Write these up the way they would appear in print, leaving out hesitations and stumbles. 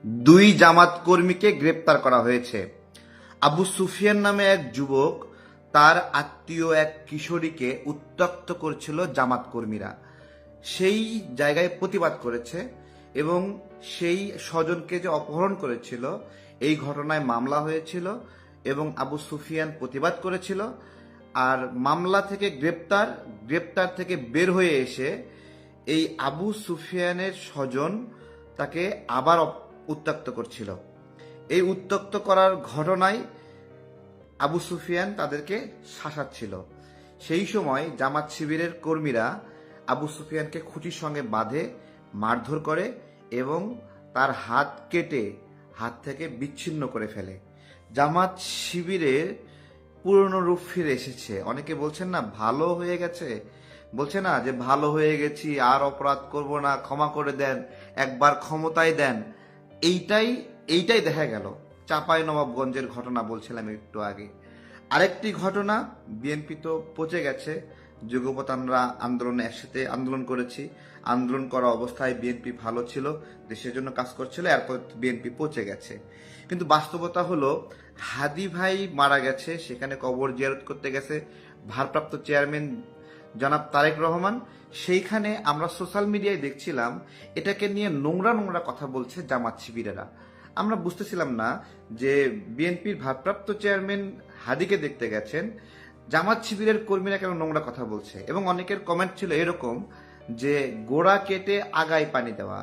দুই জামাত কর্মীকে গ্রেপ্তার করা হয়েছে। আবু সুফিয়ান নামে এক যুবক তার আত্মীয় এক কিশোরীকে উত্ত্যক্ত করছিল জামাত কর্মীরা। সেই জায়গায় প্রতিবাদ করেছে এবং সেই স্বজনকে যে অপহরণ করেছিল এই ঘটনায় মামলা হয়েছিল এবং আবু সুফিয়ান প্রতিবাদ করেছিল। আর মামলা থেকে গ্রেপ্তার থেকে বের হয়ে এসে এই আবু সুফিয়ানের স্বজন তাকে আবার উত্ত্যক্ত করছিল। এই উত্ত্যক্ত করার ঘটনায় আবু সুফিয়ান তাদেরকে শাসাচ্ছিল। সেই সময় জামাত শিবিরের কর্মীরা আবু সুফিয়ানকে খুঁটির সঙ্গে বাঁধে মারধর করে এবং তার হাত কেটে হাত থেকে বিচ্ছিন্ন করে ফেলে। জামাত শিবিরের পুরনো রূপ ফিরে এসেছে। অনেকে বলছেন না ভালো হয়ে গেছে, বলছে না যে ভালো হয়ে গেছি, আর অপরাধ করব না, ক্ষমা করে দেন, একবার ক্ষমতায় দেন। এইটাই এইটাই দেখা গেল চাঁপাইনবাবগঞ্জের ঘটনা বলছিলাম একটু আগে। আরেকটি ঘটনা, বিএনপি তো পচে গেছে। যুগপতানরা আন্দোলনে একসাথে আন্দোলন করেছি, আন্দোলন করা অবস্থায় বিএনপি ভালো ছিল, দেশের জন্য কাজ করছিল, এরপর বিএনপি পচে গেছে। কিন্তু বাস্তবতা হলো হাদি ভাই মারা গেছে, সেখানে কবর জিয়ারত করতে গেছে ভারপ্রাপ্ত চেয়ারম্যান জনাব তারেক রহমান। সেইখানে আমরা সোশ্যাল মিডিয়ায় দেখছিলাম এটাকে নিয়ে নোংরা নোংরা কথা বলছে জামাত শিবিরেরা। আমরা বুঝতেছিলাম না যে বিএনপির ভারপ্রাপ্ত চেয়ারম্যান হাদিকে দেখতে গেছেন, জামাত শিবিরের কর্মীরা কেন নোংরা কথা বলছে। এবং অনেকের কমেন্ট ছিল এরকম যে গোড়া কেটে আগায় পানি দেওয়া,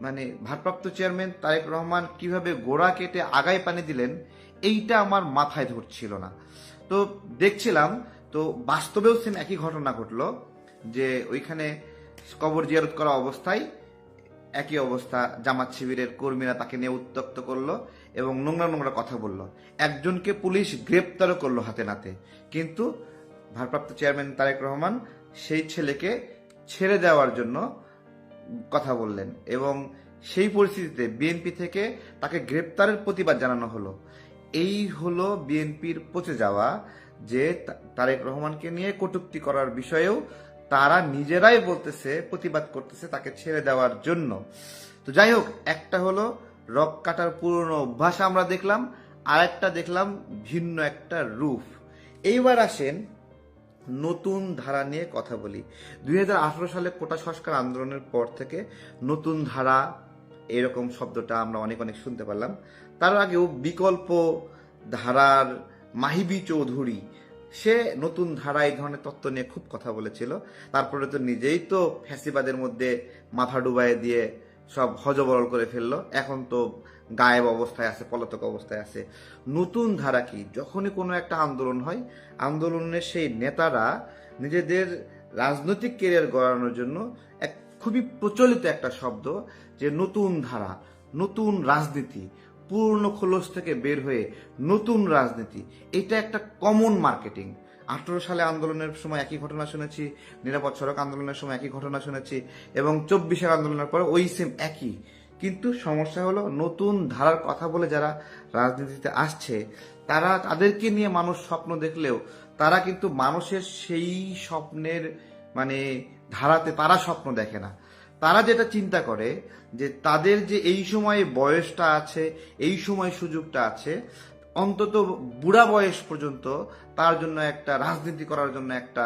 মানে ভারপ্রাপ্ত চেয়ারম্যান তারেক রহমান কিভাবে গোড়া কেটে আগায় পানি দিলেন এইটা আমার মাথায় ধরছিল না। তো দেখছিলাম, তো বাস্তবেও সেম একই ঘটনা ঘটলো যে ওইখানে কবর জিয়ারত করা অবস্থায় একই অবস্থা, জামাত শিবিরের কর্মীরা তাকে নিয়ে উত্ত্যক্ত করলো এবং নোংরা নোংরা কথা বললো। একজনকে পুলিশ গ্রেপ্তারও করলো হাতে নাতে। কিন্তু ভারপ্রাপ্ত চেয়ারম্যান তারেক রহমান সেই ছেলেকে ছেড়ে দেওয়ার জন্য কথা বললেন এবং সেই পরিস্থিতিতে বিএনপি থেকে তাকে গ্রেপ্তারের প্রতিবাদ জানানো হলো। এই হলো বিএনপির পচে যাওয়া, যে তারেক রহমানকে নিয়ে কটূক্তি করার বিষয়েও তারা নিজেরাই বলতেছে, প্রতিবাদ করতেছে তাকে ছেড়ে দেওয়ার জন্য। তো যাই হোক, একটা হলো রক কাটার পুরনো অভ্যাস আমরা দেখলাম, আর একটা দেখলাম ভিন্ন একটা রূপ। এইবার আসেন নতুন ধারা নিয়ে কথা বলি। 2018 সালে কোটা সংস্কার আন্দোলনের পর থেকে নতুন ধারা এরকম শব্দটা আমরা অনেক অনেক শুনতে পারলাম। তার আগেও বিকল্প ধারার মাহিবি চৌধুরী, সে নতুন ধারা এই ধরনের তত্ত্ব নিয়ে খুব কথা বলেছিল। তারপরে তো নিজেই তো ফ্যাসিবাদের মধ্যে মাথা ডুবাই দিয়ে সব হজবরল করে ফেললো, এখন তো গায়েব অবস্থায় আছে, পলাতক অবস্থায় আছে। নতুন ধারা কি, যখনই কোনো একটা আন্দোলন হয়, আন্দোলনের সেই নেতারা নিজেদের রাজনৈতিক কেরিয়ার গড়ানোর জন্য এক খুবই প্রচলিত একটা শব্দ যে নতুন ধারা, নতুন রাজনীতি, পুরনো খোলস থেকে বের হয়ে নতুন রাজনীতি, এটা একটা কমন মার্কেটিং। 18 সালে আন্দোলনের সময় একই ঘটনা শুনেছি, নিরাপদ সড়ক আন্দোলনের সময় একই ঘটনা শুনেছি, এবং 24 আন্দোলনের পরে ওই সেম একই। কিন্তু সমস্যা হলো নতুন ধারার কথা বলে যারা রাজনীতিতে আসছে, তাদেরকে নিয়ে মানুষ স্বপ্ন দেখলেও তারা কিন্তু মানুষের সেই স্বপ্নের মানে ধারাতে তারা স্বপ্ন দেখে না। তারা যেটা চিন্তা করে যে তাদের যে এই সময়ে বয়সটা আছে, এই সময় সুযোগটা আছে, অন্তত বুড়া বয়স পর্যন্ত তার জন্য একটা রাজনীতি করার জন্য একটা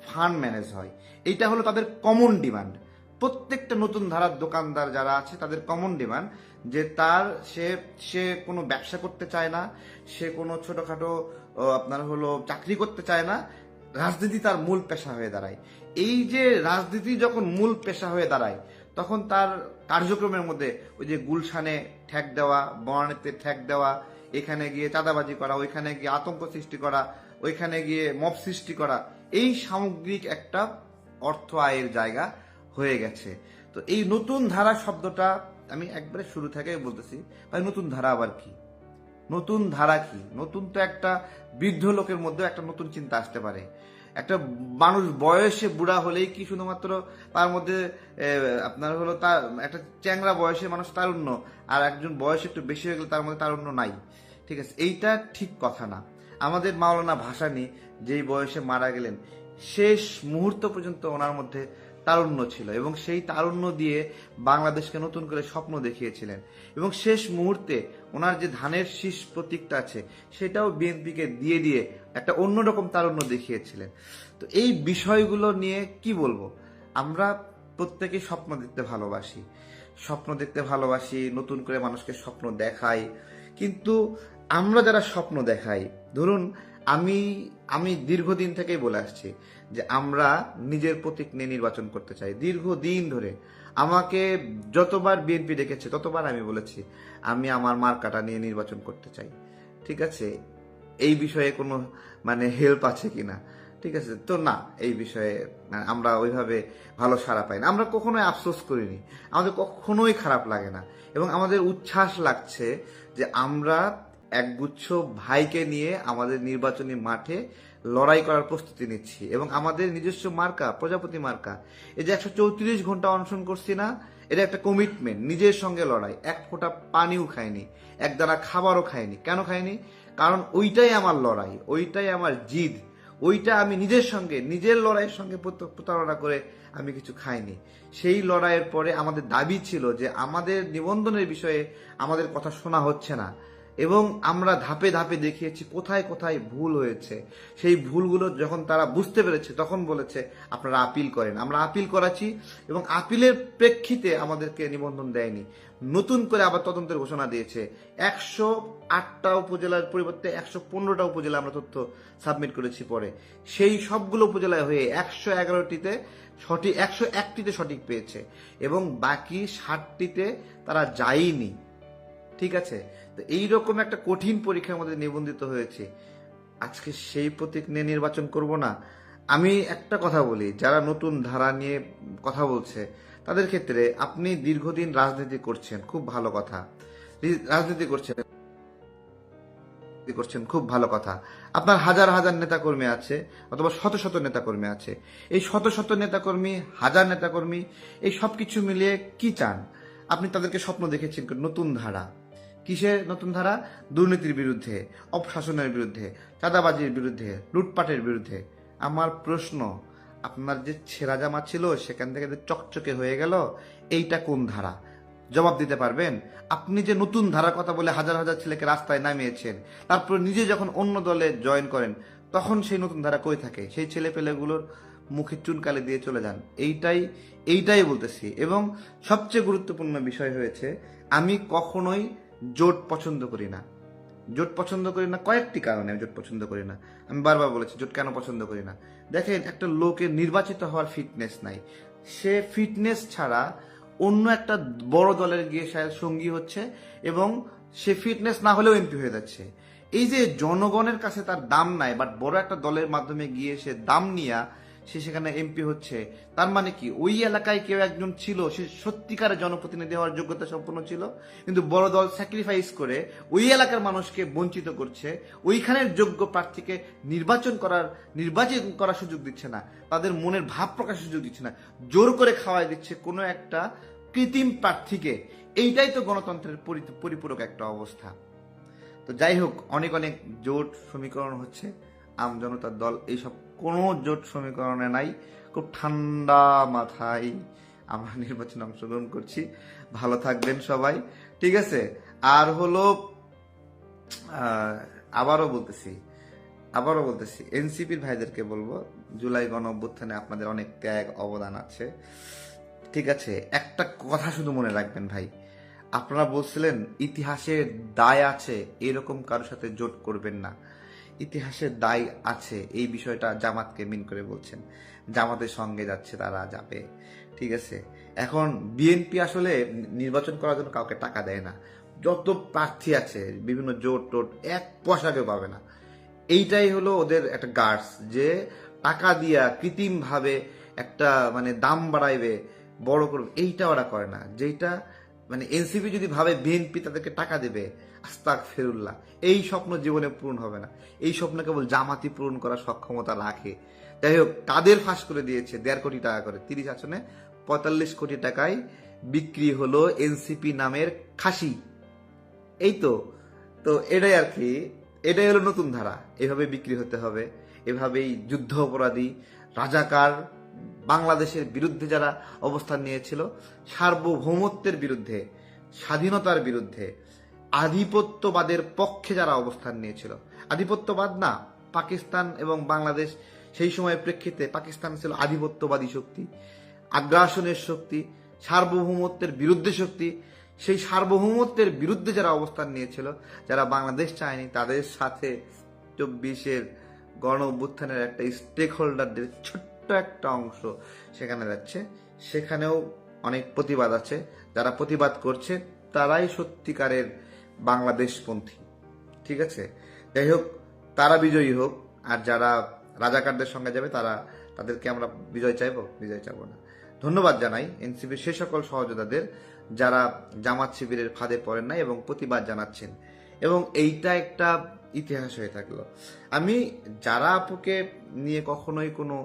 ফান্ড ম্যানেজ হয়। এইটা হলো তাদের কমন ডিমান্ড। প্রত্যেকটা নতুন ধারার দোকানদার যারা আছে তাদের কমন ডিমান্ড যে সে সে কোনো ব্যবসা করতে চায় না, সে কোনো ছোটখাটো আপনার হলো চাকরি করতে চায় না, রাজনীতি তার মূল পেশা হয়ে দাঁড়ায়। এই যে রাজনীতি যখন মূল পেশা হয়ে দাঁড়ায়, তখন তার কার্যক্রমের মধ্যে ওই যে গুলশানে ঠেক দেওয়া, বনানীতে ঠেক দেওয়া, এখানে গিয়ে চাঁদাবাজি করা, ওইখানে গিয়ে আতঙ্ক সৃষ্টি করা, ওইখানে গিয়ে মব সৃষ্টি করা, এই সামগ্রিক একটা অর্থ আয়ের জায়গা হয়ে গেছে। তো এই নতুন ধারা শব্দটা আমি একবারে শুরু থেকে বলতেছি, ভাই নতুন ধারা আবার কি? নতুন ধারা কি? নতুন তো একটা বৃদ্ধ লোকের মধ্যে একটা নতুন চিন্তা আসতে পারে। একটা মানুষ বয়সে বুড়া হলেই কি শুধুমাত্র তার মধ্যে আপনার হলো তার একটা চ্যাংরা বয়সে মানুষ তারুণ্য, আর একজন বয়স একটু বেশি হয়ে গেলে তার মধ্যে তারুণ্য নাই? ঠিক আছে, এইটা ঠিক কথা না। আমাদের মাওলানা ভাসানী যেই বয়সে মারা গেলেন, শেষ মুহূর্ত পর্যন্ত ওনার মধ্যে তারুণ্য ছিল এবং সেই তারুণ্য দিয়ে বাংলাদেশকে নতুন করে স্বপ্ন দেখিয়েছিলেন এবং শেষ মুহূর্তে ওনার যে ধানের শীষ প্রতীকটা আছে সেটাও বিএনপিকে দিয়ে দিয়ে একটা অন্যরকম তারুণ্য দেখিয়েছিলেন। তো এই বিষয়গুলো নিয়ে কি বলবো, আমরা প্রত্যেকেই স্বপ্ন দেখতে ভালোবাসি, নতুন করে মানুষকে স্বপ্ন দেখাই, কিন্তু আমরা যারা স্বপ্ন দেখাই, ধরুন আমি দীর্ঘদিন থেকেই বলে আসছি যে আমরা নিজের প্রতীক নিয়ে নির্বাচন করতে চাই। দীর্ঘদিন ধরে আমাকে যতবার বিএনপি ডেকেছে ততবার আমি বলেছি আমি আমার মার্কাটা নিয়ে নির্বাচন করতে চাই। ঠিক আছে, এই বিষয়ে কোনো হেল্প আছে কিনা, ঠিক আছে তো না, এই বিষয়ে আমরা ওইভাবে ভালো সাড়া পাই না। আমরা কখনোই আফসোস করিনি, আমাদের কখনোই খারাপ লাগে না এবং আমাদের উচ্ছ্বাস লাগছে যে আমরা একগুচ্ছ ভাইকে নিয়ে আমাদের নির্বাচনী মাঠে লড়াই করার প্রস্তুতি নিচ্ছি এবং আমাদের নিজস্ব মার্কা প্রজাপতি মার্কা, এই যে 134 ঘন্টা অনশন করছি না, এটা একটা কমিটমেন্ট, নিজের সঙ্গে লড়াই। এক ফোঁটা পানিও খাইনি, এক দানা খাবারও খাইনি। কেন খাইনি? কারণ ওইটাই আমার লড়াই, ওইটাই আমার জিদ, ওইটা আমি নিজের সঙ্গে নিজের লড়াইয়ের সঙ্গে প্রতারণা করে আমি কিছু খাইনি। সেই লড়াইয়ের পরে আমাদের দাবি ছিল যে আমাদের নিবন্ধনের বিষয়ে আমাদের কথা শোনা হচ্ছে না এবং আমরা ধাপে ধাপে দেখিয়েছি কোথায় কোথায় ভুল হয়েছে। সেই ভুলগুলো যখন তারা বুঝতে পেরেছে তখন বলেছে আপনারা আপিল করেন। আমরা আপিল করাছি এবং আপিলের প্রেক্ষিতে আমাদেরকে নিবন্ধন দেয়নি, নতুন করে আবার তদন্তের ঘোষণা দিয়েছে। 108টা উপজেলার পরিবর্তে 115টা উপজেলা আমরা তথ্য সাবমিট করেছি। পরে সেই সবগুলো উপজেলায় হয়ে 111টিতে সঠিক, 101টিতে সঠিক পেয়েছে এবং বাকি 60টিতে তারা যায়নি। ঠিক আছে, তো এইরকম একটা কঠিন পরীক্ষার মধ্যে নিবন্ধিত হয়েছে। আজকে সেই প্রতীক নিয়ে নির্বাচন করব না? আমি একটা কথা বলি, যারা নতুন ধারা নিয়ে কথা বলছে তাদের ক্ষেত্রে, আপনি দীর্ঘদিন রাজনীতি করছেন, খুব ভালো কথা, রাজনীতি করছেন খুব ভালো কথা। আপনার হাজার হাজার নেতাকর্মী আছে অথবা শত শত নেতাকর্মী আছে। এই শত শত নেতাকর্মী, হাজার নেতাকর্মী, এই সব কিছু মিলিয়ে কি চান? আপনি তাদেরকে স্বপ্ন দেখেছেন নতুন ধারা। কিসের নতুন ধারা? দুর্নীতির বিরুদ্ধে, অপশাসনের বিরুদ্ধে, চাঁদাবাজির বিরুদ্ধে, লুটপাটের বিরুদ্ধে। আমার প্রশ্ন, আপনার যে ছেঁড়া জামা ছিল সেখান থেকে যে চকচকে হয়ে গেল, এইটা কোন ধারা? জবাব দিতে পারবেন? আপনি যে নতুন ধারার কথা বলে হাজার হাজার ছেলেকে রাস্তায় নামিয়েছেন, তারপর নিজে যখন অন্য দলে জয়েন করেন তখন সেই নতুন ধারা কই থাকে? সেই ছেলে পেলেগুলোর মুখে চুনকালি দিয়ে চলে যান। এইটাই বলতেছি। এবং সবচেয়ে গুরুত্বপূর্ণ বিষয় হয়েছে, আমি কখনোই জোট পছন্দ করি না। কয়েকটি কারণে আমি জোট পছন্দ করি না। আমি বারবার বলেছি জোট কেন পছন্দ করি না। দেখেন, একটা লোকের নির্বাচিত হওয়ার ফিটনেস নাই, সে ফিটনেস ছাড়া অন্য একটা বড় দলের গিয়ে সঙ্গী হচ্ছে এবং সে ফিটনেস না হলেও এমপি হয়ে যাচ্ছে। এই যে জনগণের কাছে তার দাম নাই, বাট বড় একটা দলের মাধ্যমে গিয়ে সে দাম নিয়ে সে সেখানে এমপি হচ্ছে, তার মানে কি ওই এলাকায় কেউ একজন ছিল, সে সত্যিকারের জনপ্রতিনিধি হওয়ার যোগ্যতা সম্পন্ন ছিল, কিন্তু বড় দল স্যাক্রিফাইস করে ওই এলাকার মানুষকে বঞ্চিত করছে, ওইখানের যোগ্য প্রার্থীকে নির্বাচন করার সুযোগ দিচ্ছে না, তাদের মনের ভাব প্রকাশের সুযোগ দিচ্ছে না, জোর করে খাওয়াই দিচ্ছে কোনো একটা কৃত্রিম প্রার্থীকে। এইটাই তো গণতন্ত্রের পরিপূরক একটা অবস্থা। তো যাই হোক, অনেক অনেক জোট সমীকরণ হচ্ছে, আমজনতার দল এইসব কোনো জোট সমীকরণে নাই। খুব ঠান্ডা মাথায় আমরা নির্বাচনে অংশগ্রহণ করছি। ভালো থাকবেন সবাই, ঠিক আছে? আর হলো, আবারও বলতেছি এনসিপির ভাইদেরকে বলবো, জুলাই গণ অভ্যুত্থানে আপনাদের অনেক ত্যাগ অবদান আছে, ঠিক আছে? একটা কথা শুধু মনে রাখবেন ভাই, আপনারা বলছিলেন ইতিহাসের দায় আছে, এরকম কারোর সাথে জোট করবেন না। ইতিহাসের দায় আছে, এই বিষয়টা জামাতকে মিন করে বলছেন। জামাতের সঙ্গে যাচ্ছে, তারা যাবে, ঠিক আছে? এখন বিএনপি আসলে নির্বাচন করার জন্য কাউকে টাকা দেয় না। যত প্রার্থী আছে বিভিন্ন জোট টোট, এক পয়সা কেউ পাবে না। এইটাই হলো ওদের একটা গার্ডস, যে টাকা দিয়া কৃত্রিম ভাবে একটা দাম বাড়াইবে, বড় করবে, এইটা ওরা করে না। যেটা এনসিপি যদি ভাবে বিএনপি তাদেরকে টাকা দেবে, আস্তাগফিরুল্লাহ, এই স্বপ্ন জীবনে পূরণ হবে না। এই স্বপ্ন কেবল জামাতি পূরণ করার সক্ষমতা রাখে। যাই হোক, তাদের ফাঁস করে দিয়েছে 1.5 কোটি টাকা করে, 30 আসনে 45 কোটি টাকায় বিক্রি হলো এনসিপি নামের খাসি। এই তো এটাই আর কি, এটাই হলো নতুন ধারা। এভাবে বিক্রি হতে হবে, এভাবেই যুদ্ধ অপরাধী, রাজাকার বাংলাদেশের বিরুদ্ধে যারা অবস্থান নিয়েছিল, সার্বভৌমত্বের বিরুদ্ধে, স্বাধীনতার বিরুদ্ধে, আধিপত্যবাদের পক্ষে যারা অবস্থান নিয়েছিল, আধিপত্যবাদ না, পাকিস্তান এবং বাংলাদেশ সেই সময়ের প্রেক্ষিতে পাকিস্তান ছিল আধিপত্যবাদী শক্তি, আগ্রাসনের শক্তি, সার্বভৌমত্বের বিরুদ্ধে শক্তি। সেই সার্বভৌমত্বের বিরুদ্ধে যারা অবস্থান নিয়েছিল, যারা বাংলাদেশ চায়নি, তাদের সাথে 24-এর গণ অভ্যুত্থানের একটা স্টেক হোল্ডারদের ছোট্ট একটা অংশ সেখানে যাচ্ছে। সেখানেও অনেক প্রতিবাদ আছে, যারা প্রতিবাদ করছে তারাই সত্যিকারের বাংলাদেশপন্থী। ঠিক আছে, যাই হোক, তারা বিজয়ী হোক। আর যারা রাজাকারদের সঙ্গে যাবে তাদেরকে আমরা বিজয় চাইবো না। ধন্যবাদ জানাই এনসিপির সে সকল সহযোদ্ধাদের যারা জামাত শিবিরের ফাঁদে পড়েন না এবং প্রতিবাদ জানাচ্ছেন, এবং এইটা একটা ইতিহাস হয়ে থাকলো। আমি যারা আপুকে নিয়ে কখনোই কোনো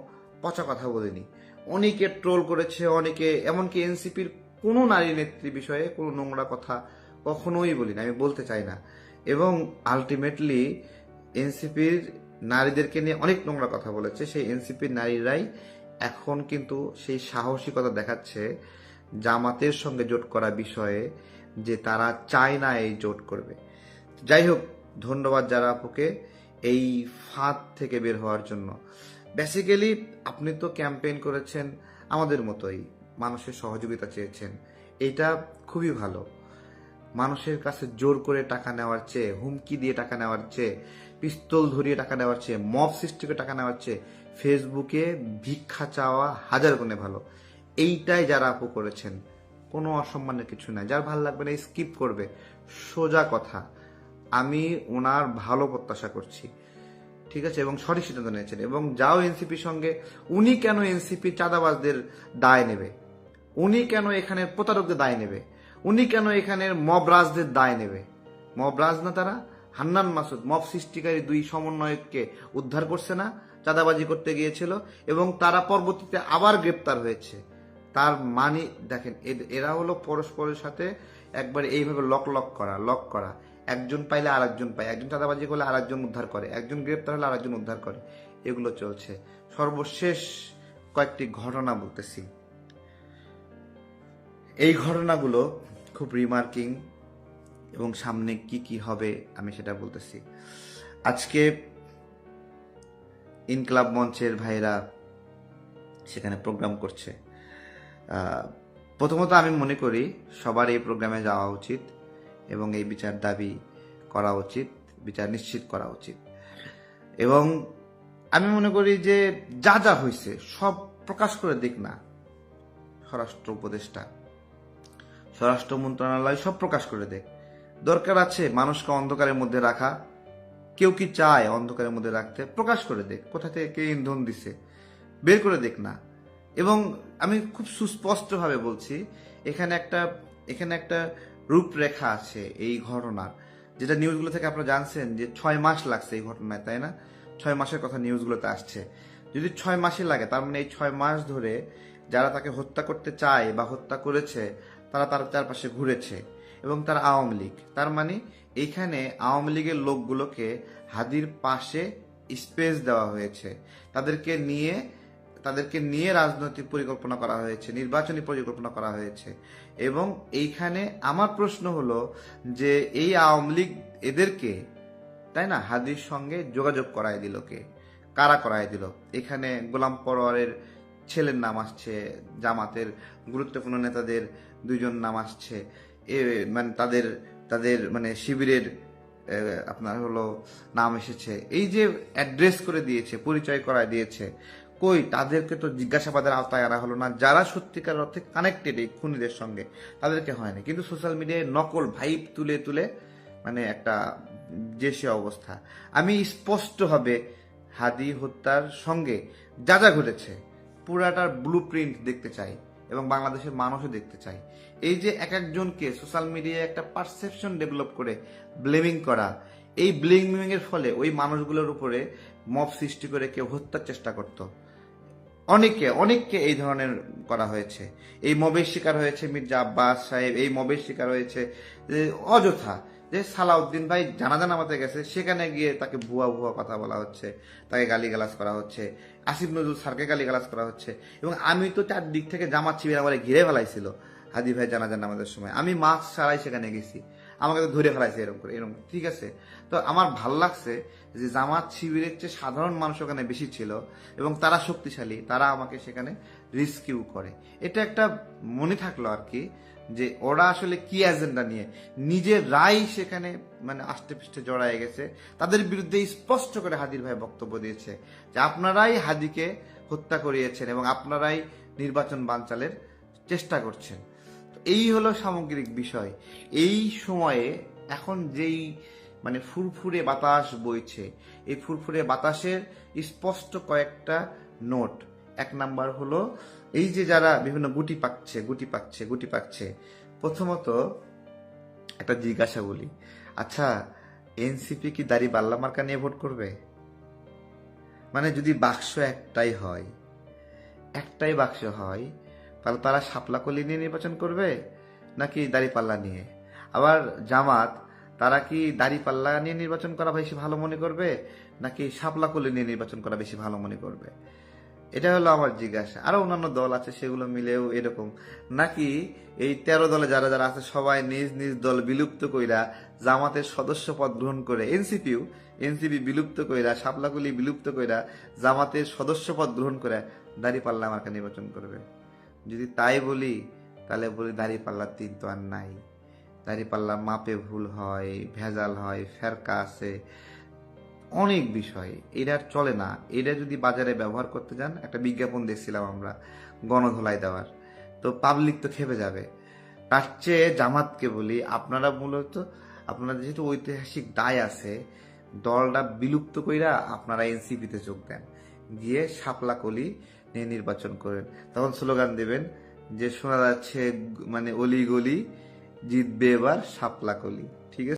পচা কথা বলিনি। অনেকে ট্রোল করেছে, অনেকে, এমনকি এনসিপির কোনো নারী নেত্রী বিষয়ে কোনো নোংরা কথা কখনোই বলি না, আমি বলতে চাই না। এবং আলটিমেটলি এনসিপির নারীদেরকে নিয়ে অনেক নোংরা কথা বলেছে সেই এনসিপির নারীরাই এখন কিন্তু সেই সাহসিকতা দেখাচ্ছে জামাতের সঙ্গে জোট করা বিষয়ে, যে তারা চায় না এই জোট করবে। যাই হোক, ধন্যবাদ যারা আপুকে এই ফাঁদ থেকে বের হওয়ার জন্য। বেসিক্যালি আপনি তো ক্যাম্পেইন করেছেন আমাদের মতোই, মানুষের সহযোগিতা চেয়েছেন, এটা খুবই ভালো। মানুষের কাছে জোর করে টাকা নেওয়ার চেয়ে, হুমকি দিয়ে টাকা নেওয়ার চেয়ে, পিস্তল ধরিয়ে টাকা নেওয়ার চেয়ে, মব সৃষ্টি করে টাকা নেওয়ার চেয়ে ফেসবুকে ভিক্ষা চাওয়া হাজার গুণে ভালো। এইটাই যারা আপু করেছেন, কোনো অসম্মানের কিছু নাই। যার ভালো লাগবে না স্কিপ করবে, সোজা কথা। আমি ওনার ভালো প্রত্যাশা করছি, ঠিক আছে, এবং সঠিক সিদ্ধান্ত নিয়েছেন। এবং যাও এনসিপির সঙ্গে, উনি কেন এনসিপি চাঁদাবাজদের দায় নেবে? উনি কেন এখানে প্রতারকদের দায় নেবে? উনি কেন এখানের মবরাজদের দায় নেবে? মবরাজ না তারা? হান্নান মাসুদ মব সৃষ্টিকারী 2 সমন্বয়ককে উদ্ধার করছে না, চাঁদাবাজি করতে গিয়েছিল, এবং তারা পরবর্তীতে আবার গ্রেপ্তার হয়েছে। তার মানে দেখেন, এরা হলো পরস্পরের সাথে একবারে এইভাবে লক করা। একজন পাইলে আরেকজন পায়, একজন চাঁদাবাজি করলে আরেকজন উদ্ধার করে, একজন গ্রেপ্তার হলে আরেকজন উদ্ধার করে, এগুলো চলছে। সর্বশেষ কয়েকটি ঘটনা বলতেছি, এই ঘটনাগুলো খুব রিমার্কিং, এবং সামনে কি কি হবে আমি সেটা বলতেছি। আজকে ইনকলাব মঞ্চের ভাইরা সেখানে প্রোগ্রাম করছে। প্রথমত আমি মনে করি সবার এই প্রোগ্রামে যাওয়া উচিত এবং এই বিচার দাবি করা উচিত, বিচার নিশ্চিত করা উচিত। এবং আমি মনে করি যে যা যা হয়েছে সব প্রকাশ করে দিক না স্বরাষ্ট্র উপদেষ্টা, স্বরাষ্ট্র মন্ত্রণালয় সব প্রকাশ করে দেখ। দরকার আছে মানুষকে অন্ধকারের মধ্যে রাখা, কেউ কি চায় অন্ধকারের মধ্যে রাখতে? প্রকাশ করে দেখ, কোথা থেকে কে ইন্ধন দিছে বের করে দেখ না। এবং আমি খুব সুস্পষ্টভাবে বলছি, এখানে একটা রূপরেখা আছে এই ঘটনার, যেটা নিউজগুলো থেকে আপনারা জানছেন যে 6 মাস লাগছে এই ঘটনায়, তাই না? 6 মাসের কথা নিউজগুলোতে আসছে। যদি 6 মাসই লাগে, তার মানে এই 6 মাস ধরে যারা তাকে হত্যা করতে চায় বা হত্যা করেছে তারা তার চারপাশে ঘুরেছে, এবং তারা আওয়ামী লীগ। তার মানে এইখানে আওয়ামী লীগের লোকগুলোকে হাদির পাশে স্পেস দেওয়া হয়েছে, তাদেরকে নিয়ে রাজনৈতিক পরিকল্পনা করা হয়েছে, নির্বাচনী পরিকল্পনা করা হয়েছে। এবং এইখানে আমার প্রশ্ন হলো যে এই আওয়ামী লীগ এদেরকে, তাই না, হাদির সঙ্গে যোগাযোগ করায় দিল কে? কারা করায় দিল? এখানে গোলাম পরোয়ারের ছেলের নাম আসছে, জামাতের গুরুত্বপূর্ণ নেতাদের 2 জন নাম আসছে, মানে তাদের মানে শিবিরের আপনার হলো নাম এসেছে। এই যে অ্যাড্রেস করে দিয়েছে, পরিচয় করায় দিয়েছে, কই তাদেরকে তো জিজ্ঞাসাবাদের আওতায় আনা হলো না। যারা সত্যিকার অর্থে কানেক্টেড এই খুনিদের সঙ্গে তাদেরকে হয়নি, কিন্তু সোশ্যাল মিডিয়ায় নকল ভাইব তুলে মানে একটা যে সে অবস্থা। আমি স্পষ্টভাবে হাদি হত্যার সঙ্গে যা যা ঘটেছে পুরাটার ব্লু প্রিন্ট দেখতে চাই, এবং বাংলাদেশের মানুষও দেখতে চাই। এই যে এক একজনকে সোশ্যাল মিডিয়ায় একটা পারসেপশন ডেভেলপ করে ব্লেমিং করা, এই ব্লেমিং এর ফলে ওই মানুষগুলোর উপরে মব সৃষ্টি করে কেউ হত্যার চেষ্টা করত। অনেককে এই ধরনের করা হয়েছে। এই মবের শিকার হয়েছে মির্জা আব্বাস সাহেব, এই মবের শিকার হয়েছে যে অযথা, যে সালাউদ্দিন ভাই জানাজা নামাতে গেছে, সেখানে গিয়ে তাকে ভুয়া ভুয়া কথা বলা হচ্ছে, তাকে গালিগালাজ করা হচ্ছে, আসিফ নজরুল স্যারকে গালিগালাজ করা হচ্ছে। এবং আমি তো চারদিক থেকে জামাত শিবির আমার ঘিরে ফেলাইছিল হাদি ভাই জানাজা নামাজের সময়, আমি মাস্ক ছাড়াই সেখানে গেছি, আমাকে তো ধরে ফেলাইছে এরকম করে, এরকম ঠিক আছে। তো আমার ভাল লাগছে যে জামাত শিবিরের চেয়ে সাধারণ মানুষ ওখানে বেশি ছিল এবং তারা শক্তিশালী, তারা আমাকে সেখানে রিস্কিউ করে। এটা একটা মনে থাকলো আর কি, যে ওরা আসলে কি এজেন্ডা নিয়ে নিজের রায় সেখানে মানে আষ্টে পৃষ্ঠে জড়ায় গেছে। তাদের বিরুদ্ধে স্পষ্ট করে হাদির ভাই বক্তব্য দিয়েছে যে আপনারাই হাদিকে হত্যা করিয়েছেন এবং আপনারাই নির্বাচন বানচালের চেষ্টা করছেন। তো এই হলো সামগ্রিক বিষয়। এই সময়ে এখন যেই মানে ফুরফুরে বাতাস বইছে, এই ফুরফুরে বাতাসের স্পষ্ট কয়েকটা নোট। এক নাম্বার হলো এই যে যারা বিভিন্ন গুটি পাকছে। প্রথমত একটা জিজ্ঞাসা বলি, আচ্ছা এনসিপি কি দাড়িপাল্লা মার্কা নিয়ে ভোট করবে? মানে যদি বাক্স একটাই বাক্স হয়, তাহলে তারা শাপলা কলি নিয়ে নির্বাচন করবে নাকি দাড়িপাল্লা নিয়ে? আবার জামাত, তারা কি দাড়িপাল্লা নিয়ে নির্বাচন করা বেশি ভালো মনে করবে নাকি শাপলা কলি নিয়ে নির্বাচন করা বেশি ভালো মনে করবে? এটা হলো আমার জিজ্ঞাসা। আরো অন্যান্য দল আছে, সেগুলো মিলেও এরকম, নাকি এই 13 দলে যারা যারা আছে সবাই নিজ নিজ দল বিলুপ্ত কইরা জামাতের সদস্য পদ গ্রহণ করে, এনসিপি বিলুপ্ত কইরা, শাপলাকুলি বিলুপ্ত কইরা জামাতের সদস্য পদ গ্রহণ করে দাঁড়িপাল্লা মার্কা নির্বাচন করবে? যদি তাই বলি, তাহলে বলি দাঁড়িপাল্লার দিন তো আর নাই। দাঁড়িপাল্লা মাপে ভুল হয়, ভেজাল হয়, ফেরকা আছে, অনেক বিষয়, এটা আর চলে না। এটা যদি বাজারে ব্যবহার করতে যান, একটা বিজ্ঞাপন দেখছিলাম আমরা গণধোলাই দেওয়ার, তো পাবলিক তো খেপে যাবে। তার চেয়ে জামাতকে বলি, আপনারা মূলত আপনাদের যেহেতু ঐতিহাসিক দায় আছে, দলটা বিলুপ্ত কইরা আপনারা এনসিপিতে যোগ দেন, গিয়ে শাপলা কলি নিয়ে নির্বাচন করেন। তখন স্লোগান দেবেন যে শোনা যাচ্ছে মানে অলি গলি জিতবে এবার শাপলা কলি। ঠিক আছে।